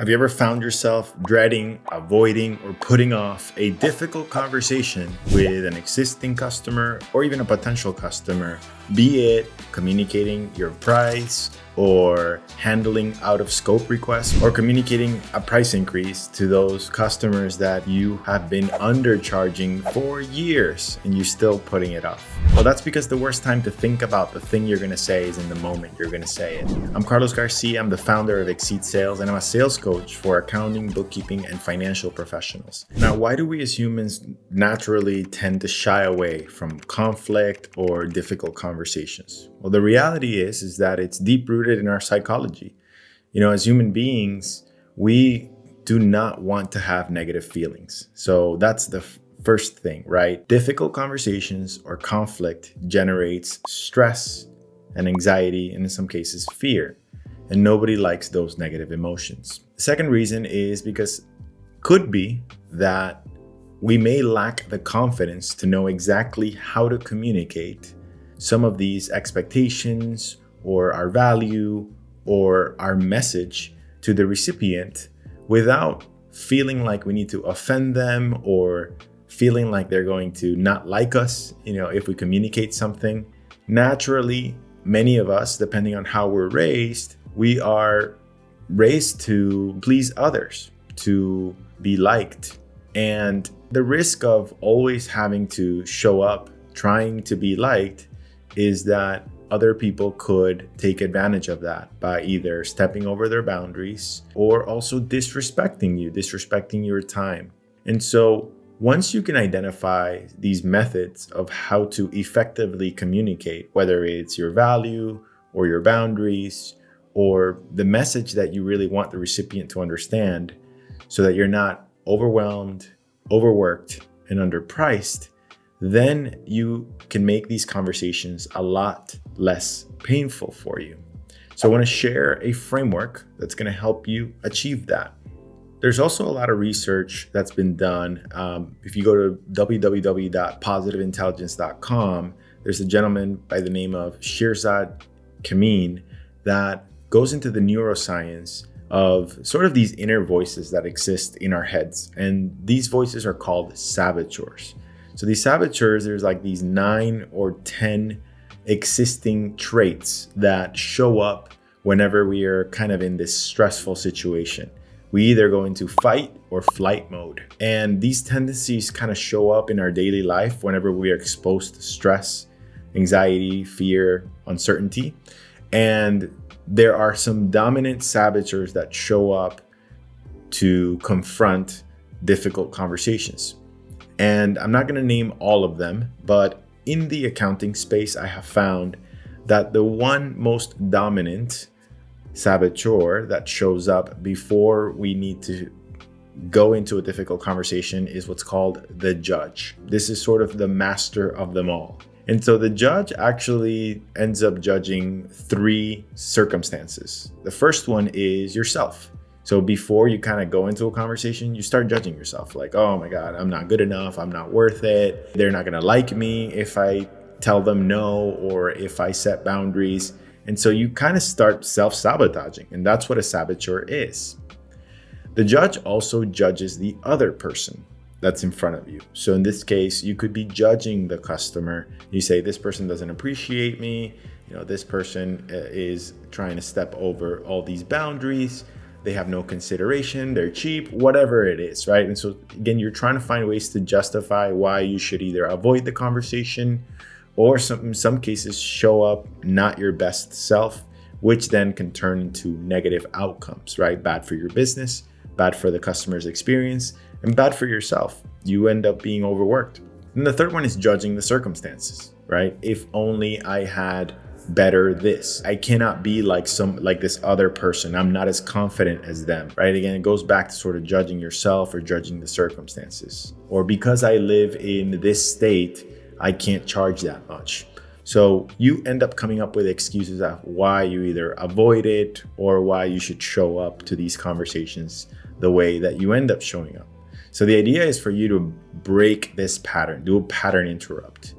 Have you ever found yourself dreading, avoiding, or putting off a difficult conversation with an existing customer or even a potential customer, be it communicating your price or handling out of scope requests or communicating a price increase to those customers that you have been undercharging for years and you're still putting it off? Well, that's because the worst time to think about the thing you're going to say is in the moment you're going to say it. I'm Carlos Garcia. I'm the founder of Exceed Sales, and I'm a sales coach for accounting, bookkeeping, and financial professionals. Now, why do we as humans naturally tend to shy away from conflict or difficult conversations? Well, the reality is that it's deep-rooted in our psychology. As human beings, we do not want to have negative feelings. So that's the first thing, right? Difficult conversations or conflict generates stress and anxiety, and in some cases, fear. And nobody likes those negative emotions. The second reason is because could be that we may lack the confidence to know exactly how to communicate some of these expectations or our value or our message to the recipient without feeling like we need to offend them or feeling like they're going to not like us, if we communicate something. Naturally, many of us, depending on how we're raised, we are raised to please others, to be liked. And the risk of always having to show up, trying to be liked, is that other people could take advantage of that by either stepping over their boundaries or also disrespecting your time. And so once you can identify these methods of how to effectively communicate, whether it's your value or your boundaries or the message that you really want the recipient to understand so that you're not overwhelmed, overworked, and underpriced, then you can make these conversations a lot less painful for you. So I want to share a framework that's going to help you achieve that. There's also a lot of research that's been done. If you go to www.positiveintelligence.com, there's a gentleman by the name of Shirzad Kameen that goes into the neuroscience of sort of these inner voices that exist in our heads. And these voices are called saboteurs. So these saboteurs, there's like these 9 or 10 existing traits that show up whenever we are kind of in this stressful situation. We either go into fight or flight mode. And these tendencies kind of show up in our daily life whenever we are exposed to stress, anxiety, fear, uncertainty. And there are some dominant saboteurs that show up to confront difficult conversations. And I'm not going to name all of them, but in the accounting space, I have found that the one most dominant saboteur that shows up before we need to go into a difficult conversation is what's called the judge. This is sort of the master of them all. And so the judge actually ends up judging 3 circumstances. The first one is yourself. So before you kind of go into a conversation, you start judging yourself like, oh my God, I'm not good enough. I'm not worth it. They're not going to like me if I tell them no or if I set boundaries. And so you kind of start self-sabotaging, and that's what a saboteur is. The judge also judges the other person that's in front of you. So in this case, you could be judging the customer. You say, this person doesn't appreciate me. This person is trying to step over all these boundaries. They have no consideration. They're cheap, whatever it is, right? And so again, you're trying to find ways to justify why you should either avoid the conversation or in some cases show up not your best self, which then can turn into negative outcomes, right? Bad for your business, bad for the customer's experience, and bad for yourself. You end up being overworked. And the third one is judging the circumstances, right? If only I had better this. I cannot be like this other person. I'm not as confident as them, right? Again, it goes back to sort of judging yourself or judging the circumstances. Or because I live in this state, I can't charge that much. So you end up coming up with excuses of why you either avoid it or why you should show up to these conversations the way that you end up showing up. So the idea is for you to break this pattern, do a pattern interrupt.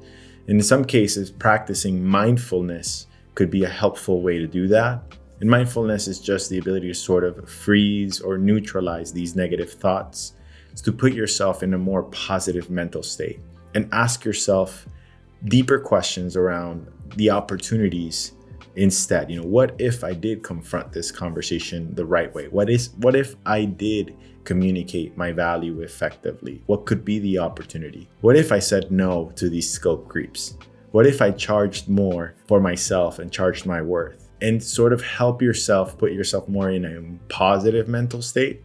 In some cases, practicing mindfulness could be a helpful way to do that. And mindfulness is just the ability to sort of freeze or neutralize these negative thoughts. It's to put yourself in a more positive mental state and ask yourself deeper questions around the opportunities instead. What if I did confront this conversation the right way? What if I did communicate my value effectively? What could be the opportunity? What if I said no to these scope creeps? What if I charged more for myself and charged my worth? And sort of help yourself put yourself more in a positive mental state.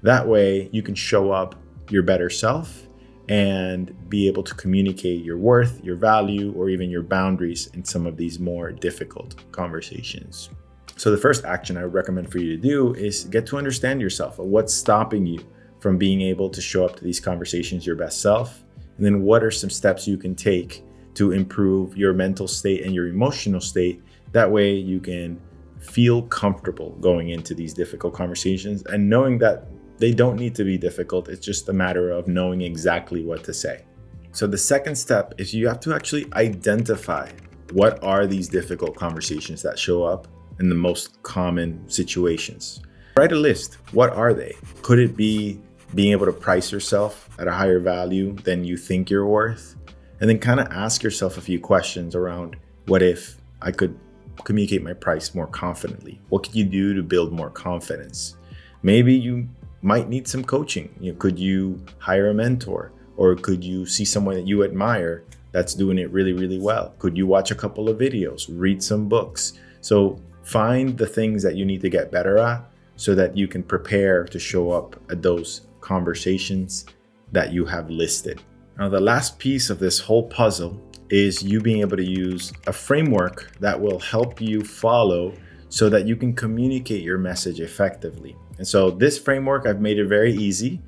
That way you can show up your better self and be able to communicate your worth, your value, or even your boundaries in some of these more difficult conversations. So the first action I would recommend for you to do is get to understand yourself. What's stopping you from being able to show up to these conversations your best self? And then what are some steps you can take to improve your mental state and your emotional state? That way you can feel comfortable going into these difficult conversations and knowing that they don't need to be difficult. It's just a matter of knowing exactly what to say. So the second step is you have to actually identify what are these difficult conversations that show up in the most common situations. Write a list. What are they? Could it be being able to price yourself at a higher value than you think you're worth? And then kind of ask yourself a few questions around, what if I could communicate my price more confidently? What could you do to build more confidence? Maybe you might need some coaching. Could you hire a mentor? Or could you see someone that you admire that's doing it really, really well? Could you watch a couple of videos, read some books? So find the things that you need to get better at so that you can prepare to show up at those conversations that you have listed. Now, the last piece of this whole puzzle is you being able to use a framework that will help you follow so that you can communicate your message effectively. And so this framework, I've made it very easy.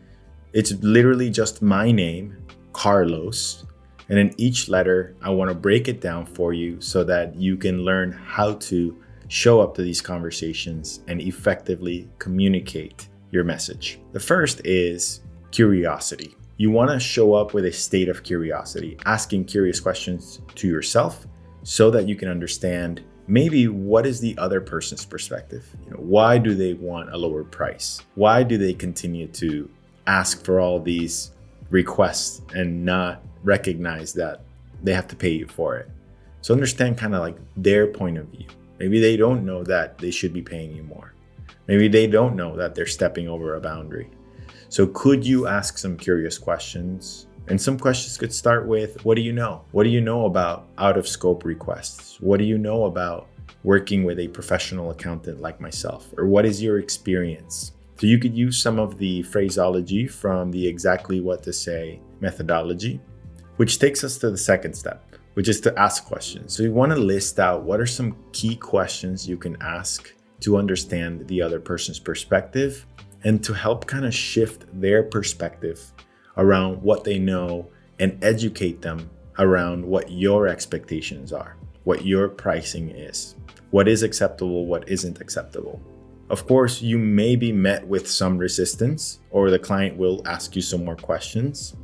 It's literally just my name, Carlos. And in each letter, I want to break it down for you so that you can learn how to show up to these conversations and effectively communicate your message. The first is curiosity. You want to show up with a state of curiosity, asking curious questions to yourself so that you can understand maybe what is the other person's perspective. Why do they want a lower price? Why do they continue to ask for all these requests and not recognize that they have to pay you for it? So understand kind of like their point of view. Maybe they don't know that they should be paying you more. Maybe they don't know that they're stepping over a boundary. So could you ask some curious questions? And some questions could start with, what do you know? What do you know about out of scope requests? What do you know about working with a professional accountant like myself? Or what is your experience? So you could use some of the phraseology from the exactly what to say methodology, which takes us to the second step, which is to ask questions. So you want to list out what are some key questions you can ask to understand the other person's perspective and to help kind of shift their perspective around what they know and educate them around what your expectations are, what your pricing is, what is acceptable, what isn't acceptable. Of course, you may be met with some resistance or the client will ask you some more questions.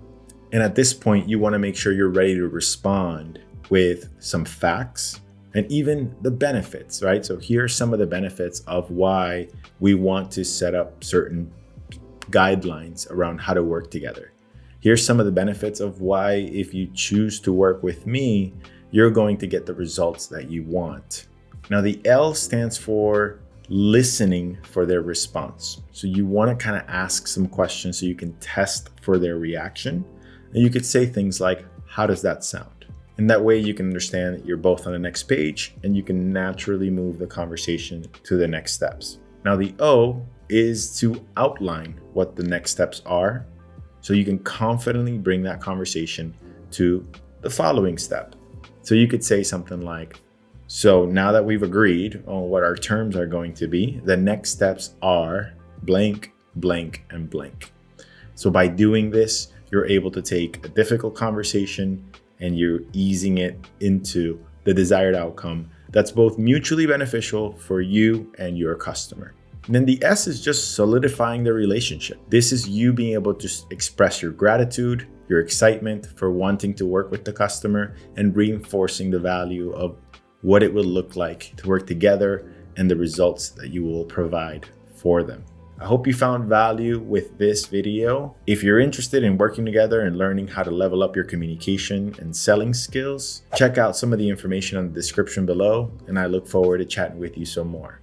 And at this point, you want to make sure you're ready to respond with some facts and even the benefits, right? So here are some of the benefits of why we want to set up certain guidelines around how to work together. Here's some of the benefits of why, if you choose to work with me, you're going to get the results that you want. Now, the L stands for listening for their response. So you want to kind of ask some questions so you can test for their reaction. And you could say things like, how does that sound? And that way you can understand that you're both on the next page and you can naturally move the conversation to the next steps. Now, the O is to outline what the next steps are so you can confidently bring that conversation to the following step. So you could say something like, so now that we've agreed on what our terms are going to be, the next steps are blank, blank, and blank. So by doing this, you're able to take a difficult conversation and you're easing it into the desired outcome that's both mutually beneficial for you and your customer. And then the S is just solidifying the relationship. This is you being able to express your gratitude, your excitement for wanting to work with the customer, and reinforcing the value of what it will look like to work together and the results that you will provide for them. I hope you found value with this video. If you're interested in working together and learning how to level up your communication and selling skills, check out some of the information on the description below, and I look forward to chatting with you some more.